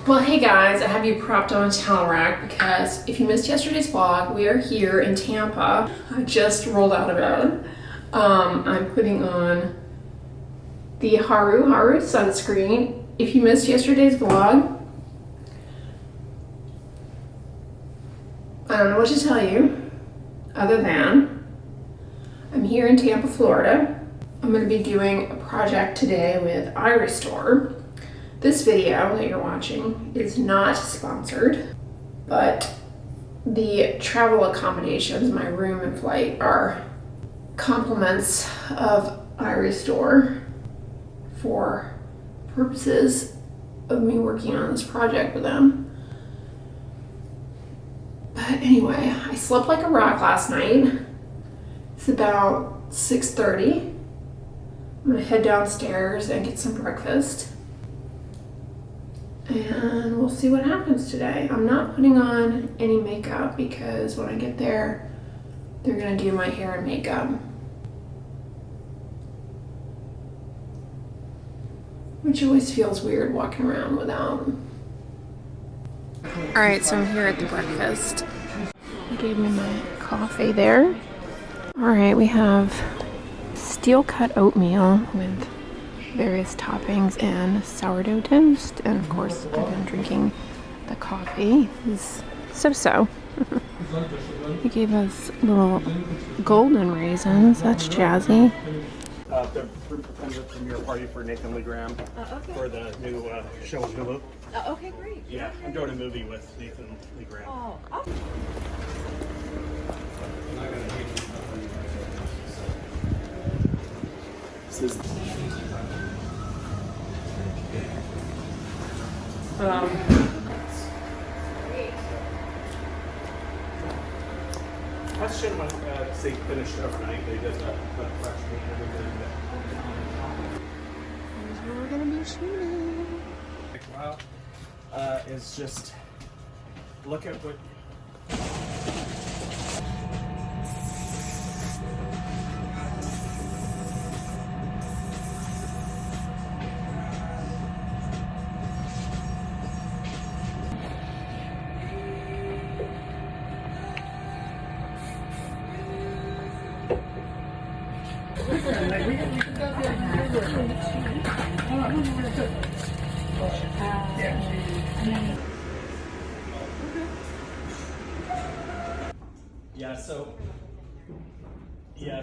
Well, hey guys, I have you propped on a towel rack because if you missed yesterday's vlog, we are here in Tampa. I just rolled out of bed. I'm putting on the Haru sunscreen. If you missed yesterday's vlog, I don't know what to tell you other than I'm here in Tampa, Florida. I'm going to be doing a project today with Iris Store. This video that you're watching is not sponsored, but the travel accommodations, my room and flight, are compliments of Iris Store for purposes of me working on this project with them. But anyway, I slept like a rock last night. It's about 6:30. I'm gonna head downstairs and get some breakfast. And we'll see what happens today. I'm not putting on any makeup because when I get there, they're gonna do my hair and makeup. Which always feels weird walking around without. All right, so I'm here at the breakfast. They gave me my coffee there. All right, we have steel cut oatmeal with various toppings and sourdough toast, and of course I've been drinking the coffee. It's so-so. He gave us little golden raisins. That's jazzy. The premiere party for Nathan Lee Graham for the new show on Hulu. Okay, great. Yeah, I'm doing a movie with Nathan Lee Graham. Oh. This is question when they finished overnight, they did the fresh meat and everything. Here's where we're gonna be shooting. Wow, is just look at what.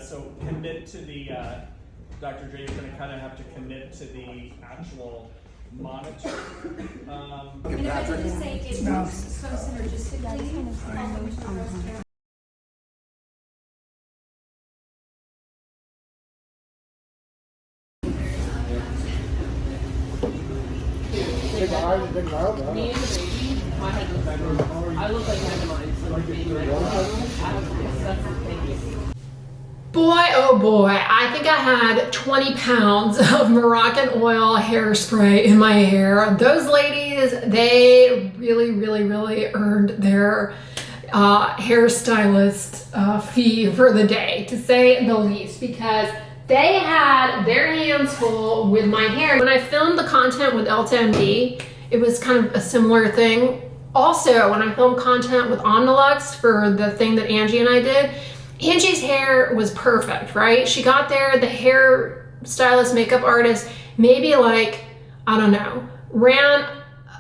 So commit to the, Dr. Dray is going to kind of have to commit to the actual monitor. And if I could just say it moves so synergistically. Me and the baby, my head looks like I look like Megamind, so being right now, I have excessive face. Boy, oh boy, I think I had 20 pounds of Moroccan oil hairspray in my hair. Those ladies, they really earned their hairstylist fee for the day, to say the least, because they had their hands full with my hair. When I filmed the content with LTMD, it was kind of a similar thing. Also, when I filmed content with Omnilux for the thing that Angie and I did, Angie's hair was perfect, right? She got there, the hair stylist, makeup artist, maybe like, I don't know, ran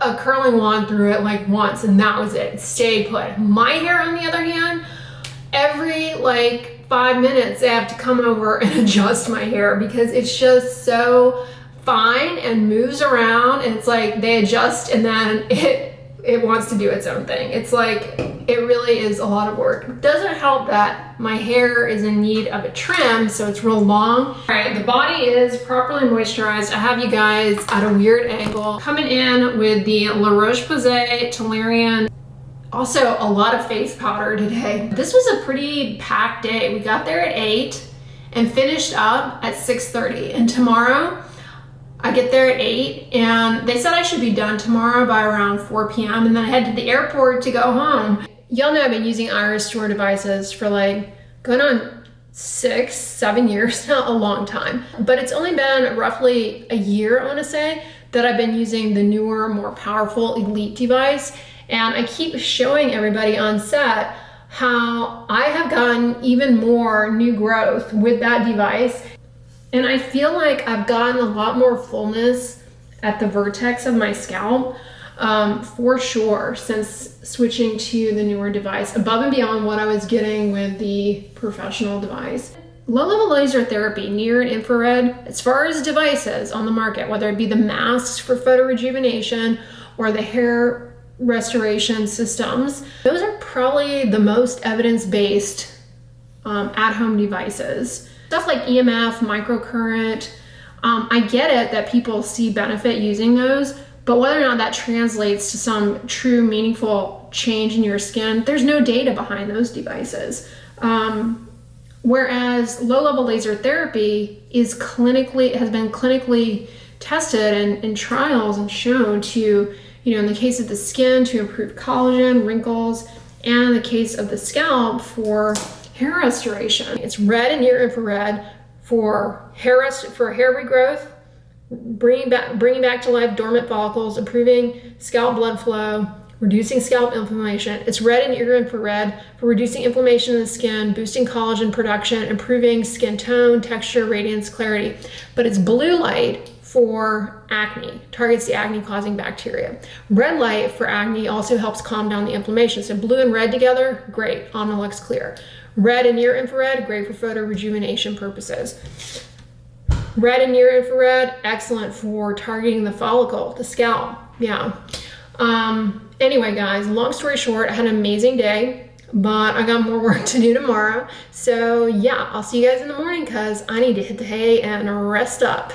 a curling wand through it like once and that was it, stayed put. My hair, on the other hand, every like 5 minutes I have to come over and adjust my hair because it's just so fine and moves around, and it's like they adjust and then it wants to do its own thing. It's like, it really is a lot of work. It doesn't help that my hair is in need of a trim, so it's real long. All right, the body is properly moisturized. I have you guys at a weird angle. Coming in with the La Roche-Posay Tolerian. Also, a lot of face powder today. This was a pretty packed day. We got there at 8 and finished up at 6:30. And tomorrow, I get there at 8 and they said I should be done tomorrow by around 4 p.m. and then I head to the airport to go home. Y'all know I've been using Iris Store devices for like going on 6-7 years now, a long time. But it's only been roughly a year, I want to say, that I've been using the newer, more powerful Elite device. And I keep showing everybody on set how I have gotten even more new growth with that device. And I feel like I've gotten a lot more fullness at the vertex of my scalp, for sure, since switching to the newer device, above and beyond what I was getting with the professional device. Low-level laser therapy, near and infrared, as far as devices on the market, whether it be the masks for photo rejuvenation or the hair restoration systems, those are probably the most evidence-based at-home devices. Stuff like EMF, microcurrent, I get it that people see benefit using those, but whether or not that translates to some true meaningful change in your skin, there's no data behind those devices. Whereas low-level laser therapy has been clinically tested in trials and shown to, in the case of the skin, to improve collagen, wrinkles, and in the case of the scalp for hair restoration. It's red and near infrared for hair regrowth, bringing back to life dormant follicles, improving scalp blood flow, reducing scalp inflammation. It's red and near infrared for reducing inflammation in the skin, boosting collagen production, improving skin tone, texture, radiance, clarity. But it's blue light for acne, targets the acne-causing bacteria. Red light for acne also helps calm down the inflammation. So blue and red together, great, Omnilux Clear. Red and near infrared, great for photo rejuvenation purposes. Red and near infrared, excellent for targeting the follicle, the scalp, yeah. Anyway, guys, long story short, I had an amazing day, but I got more work to do tomorrow. So yeah, I'll see you guys in the morning because I need to hit the hay and rest up.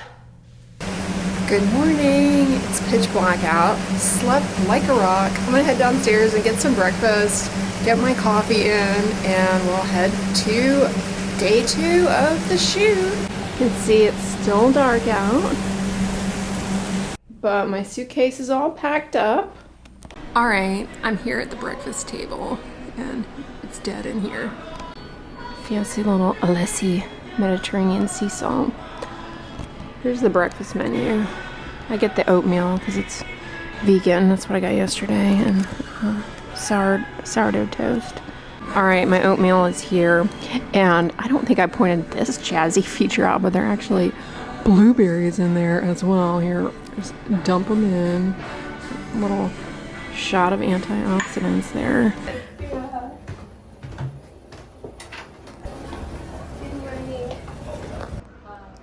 Good morning. It's pitch black out. Slept like a rock. I'm gonna head downstairs and get some breakfast, get my coffee in, and we'll head to day 2 of the shoot. You can see it's still dark out, but my suitcase is all packed up. All right, I'm here at the breakfast table, and it's dead in here. Fancy little Alessi Mediterranean sea salt. Here's the breakfast menu. I get the oatmeal because it's vegan. That's what I got yesterday, and sourdough toast. All right, my oatmeal is here, and I don't think I pointed this jazzy feature out, but there are actually blueberries in there as well. Here, just dump them in. A little shot of antioxidants there.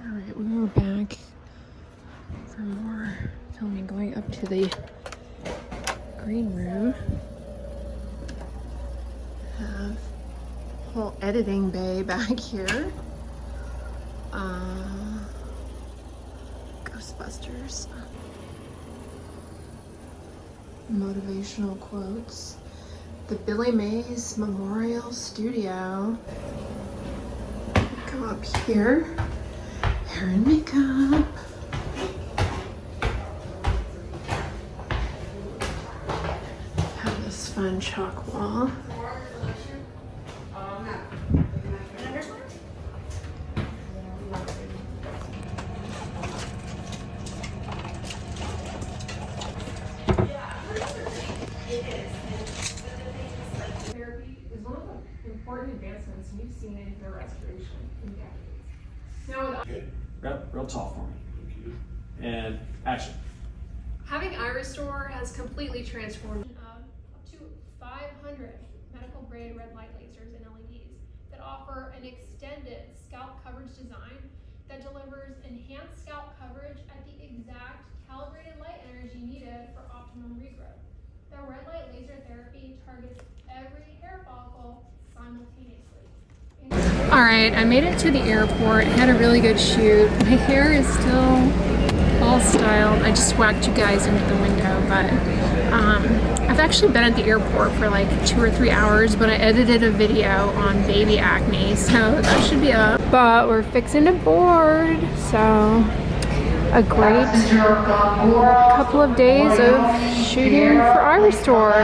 All right, we are back for more filming, going up to the green room. Have a whole editing bay back here. Ghostbusters. Motivational quotes. The Billy Mays Memorial Studio. Come up here. Hair and makeup. Have this fun chalk wall. Important advancements you've seen in hair restoration in decades. Now, Good. Real tall for me. And action. having iRestore has completely transformed up to 500 medical grade red light lasers and LEDs that offer an extended scalp coverage design that delivers enhanced scalp coverage at the exact calibrated light energy needed for optimum regrowth. The red light laser therapy targets every hair follicle simultaneously. All right, I made it to the airport, had a really good shoot. My hair is still all styled. I just whacked you guys into the window, but I've actually been at the airport for like 2 or 3 hours, but I edited a video on baby acne, so that should be up. But we're fixing to board, so a great couple of days of shooting for iRestore.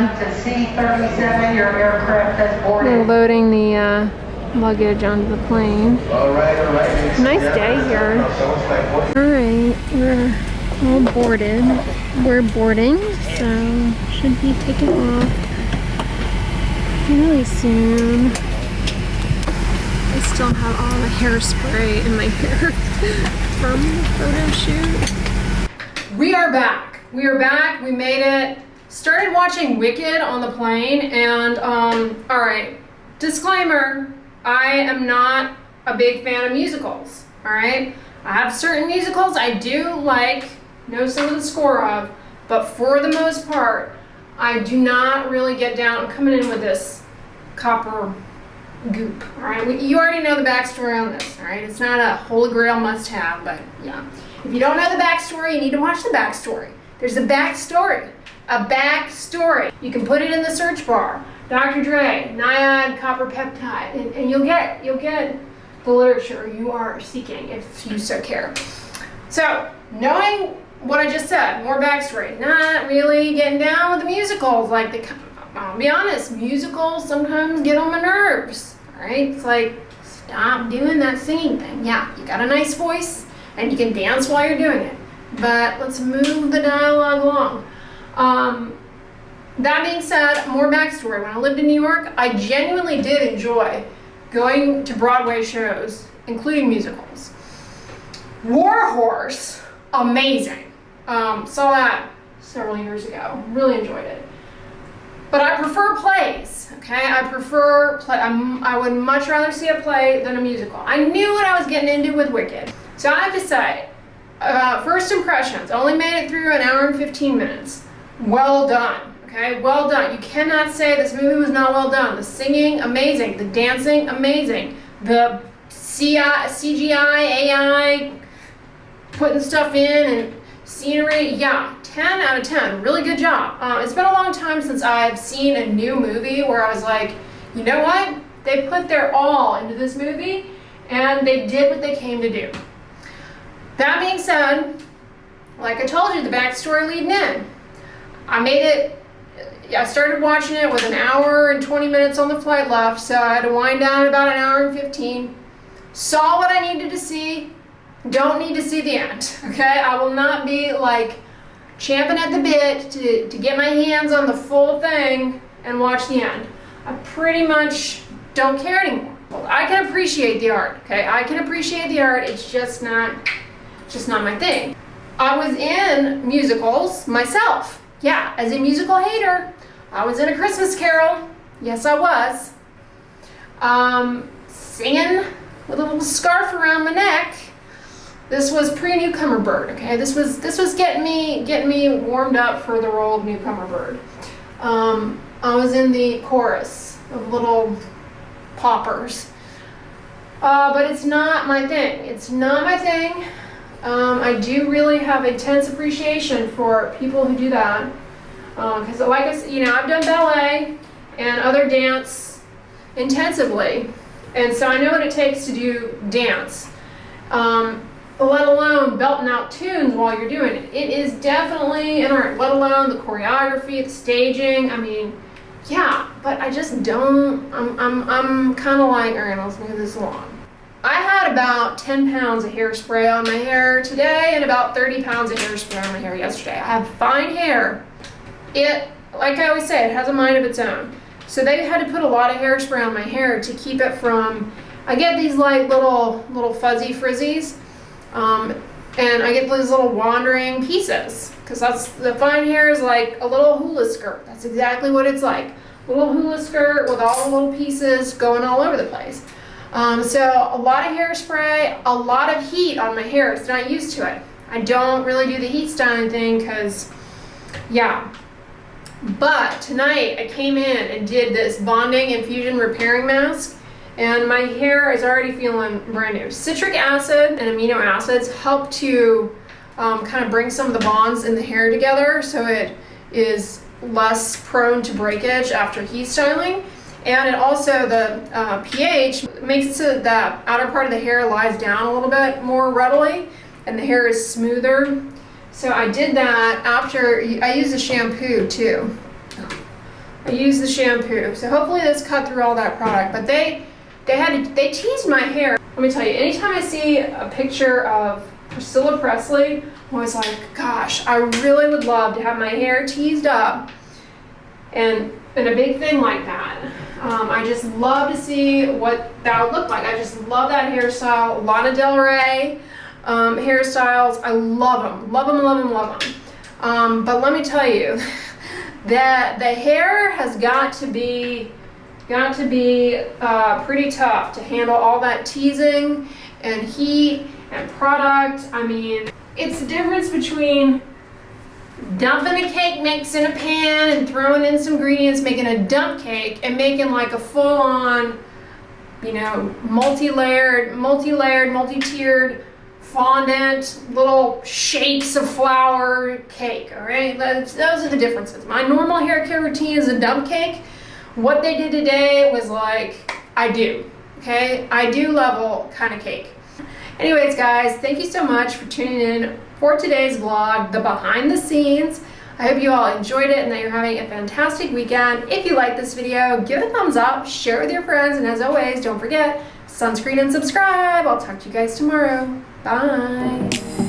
We're loading the luggage onto the plane. Nice day here. Alright, we're all boarded. We're boarding, so should be taking off really soon. I still have all the hairspray in my hair from the photo shoot. We are back. We are back. We made it. Started watching Wicked on the plane, and all right, disclaimer, I am not a big fan of musicals, all right? I have certain musicals I do like, know some of the score of, but for the most part, I do not really get down. I'm coming in with this copper goop, all right? You already know the backstory on this, all right? It's not a holy grail must-have, but yeah. If you don't know the backstory, you need to watch the backstory. There's a backstory. A backstory. You can put it in the search bar. Dr. Dray, Naiad, copper peptide, and you'll get the literature you are seeking if you so care. So, knowing what I just said, more backstory, not really getting down with the musicals. Like, I'll be honest, musicals sometimes get on my nerves. All right, it's like, stop doing that singing thing. Yeah, you got a nice voice, and you can dance while you're doing it. But let's move the dialogue along. That being said, more backstory. When I lived in New York, I genuinely did enjoy going to Broadway shows, including musicals. War Horse, amazing. Saw that several years ago. Really enjoyed it. But I prefer plays, okay? I prefer play. I would much rather see a play than a musical. I knew what I was getting into with Wicked. So I have to say, first impressions, only made it through an hour and 15 minutes. Well done, okay? Well done. You cannot say this movie was not well done. The singing, amazing. The dancing, amazing. The CGI, AI, putting stuff in, and scenery, yeah, 10 out of 10. Really good job. It's been a long time since I've seen a new movie where I was like, you know what? They put their all into this movie, and they did what they came to do. That being said, like I told you, the backstory leading in. I started watching it with an hour and 20 minutes on the flight left, so I had to wind down at about an hour and 15. Saw what I needed to see. Don't need to see the end, okay? I will not be like champing at the bit to get my hands on the full thing and watch the end. I pretty much don't care anymore. I can appreciate the art, okay? I can appreciate the art. It's just not my thing. I was in musicals myself. Yeah, as a musical hater, I was in A Christmas Carol. Yes, I was. Singing with a little scarf around my neck. This was pre-Newcomer Bird, okay? This was getting me warmed up for the role of Newcomer Bird. I was in the chorus of Little Poppers. But it's not my thing. It's not my thing. I do really have intense appreciation for people who do that. Because like I said, I've done ballet and other dance intensively. And so I know what it takes to do dance. Let alone belting out tunes while you're doing it. It is definitely an art, let alone the choreography, the staging. I mean, yeah, but I just don't, I'm kind of like, all right, let's move this along. I had about 10 pounds of hairspray on my hair today and about 30 pounds of hairspray on my hair yesterday. I have fine hair. It, like I always say, it has a mind of its own. So they had to put a lot of hairspray on my hair to keep it from, I get these like little fuzzy frizzies, and I get these little wandering pieces, because that's, the fine hair is like a little hula skirt. That's exactly what it's like. A little hula skirt with all the little pieces going all over the place. So a lot of hairspray, a lot of heat on my hair. It's not used to it. I don't really do the heat styling thing because, yeah. But tonight I came in and did this bonding infusion repairing mask, and my hair is already feeling brand new. Citric acid and amino acids help to kind of bring some of the bonds in the hair together so it is less prone to breakage after heat styling. And it also, the pH makes it so that outer part of the hair lies down a little bit more readily and the hair is smoother. So I did that after, I used the shampoo too. I used the shampoo. So hopefully this cut through all that product, but they teased my hair. Let me tell you, anytime I see a picture of Priscilla Presley was like, gosh, I really would love to have my hair teased up and a big thing like that. I just love to see what that would look like. I just love that hairstyle. Lana Del Rey hairstyles. I love them. Love them, love them, love them. But let me tell you that the hair has got to be pretty tough to handle all that teasing and heat and product. I mean, it's the difference between dumping a cake mix in a pan and throwing in some ingredients, making a dump cake, and making like a full-on, you know, multi-layered, multi-tiered fondant, little shapes of flour cake, all right? Those are the differences. My normal hair care routine is a dump cake. What they did today was like, I do, okay? I do level kind of cake. Anyways, guys, thank you so much for tuning in for today's vlog, the behind the scenes. I hope you all enjoyed it and that you're having a fantastic weekend. If you like this video, give it a thumbs up, share it with your friends, and as always, don't forget, sunscreen and subscribe. I'll talk to you guys tomorrow. Bye.